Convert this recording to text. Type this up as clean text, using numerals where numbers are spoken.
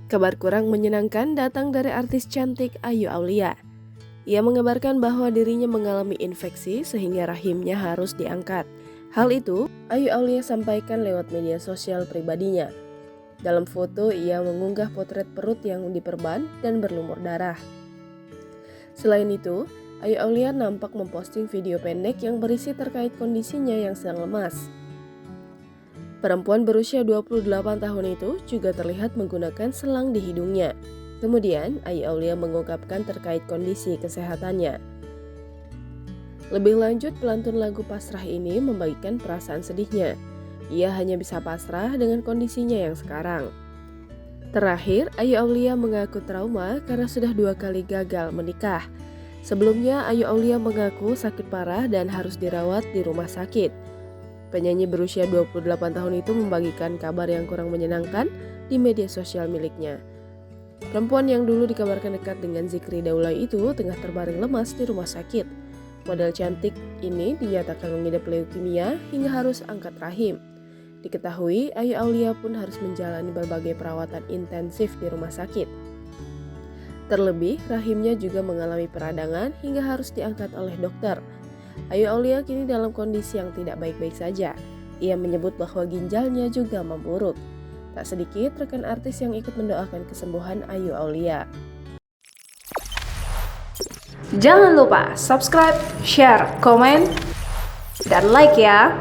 Kabar kurang menyenangkan datang dari artis cantik Ayu Aulia. Ia mengabarkan bahwa dirinya mengalami infeksi sehingga rahimnya harus diangkat. Hal itu, Ayu Aulia sampaikan lewat media sosial pribadinya. Dalam foto, ia mengunggah potret perut yang diperban dan berlumur darah. Selain itu, Ayu Aulia nampak memposting video pendek yang berisi terkait kondisinya yang sedang lemas. Perempuan berusia 28 tahun itu juga terlihat menggunakan selang di hidungnya. Kemudian, Ayu Aulia mengungkapkan terkait kondisi kesehatannya. Lebih lanjut, pelantun lagu Pasrah ini membagikan perasaan sedihnya. Ia hanya bisa pasrah dengan kondisinya yang sekarang. Terakhir, Ayu Aulia mengaku trauma karena sudah 2 kali gagal menikah. Sebelumnya, Ayu Aulia mengaku sakit parah dan harus dirawat di rumah sakit. Penyanyi berusia 28 tahun itu membagikan kabar yang kurang menyenangkan di media sosial miliknya. Perempuan yang dulu dikabarkan dekat dengan Zikri Daulay itu tengah terbaring lemas di rumah sakit. Model cantik ini dinyatakan mengidap leukemia hingga harus angkat rahim. Diketahui, Ayu Aulia pun harus menjalani berbagai perawatan intensif di rumah sakit. Terlebih, rahimnya juga mengalami peradangan hingga harus diangkat oleh dokter. Ayu Aulia kini dalam kondisi yang tidak baik-baik saja. Ia menyebut bahwa ginjalnya juga memburuk. Tak sedikit rekan artis yang ikut mendoakan kesembuhan Ayu Aulia. Jangan lupa subscribe, share, komen, dan like ya!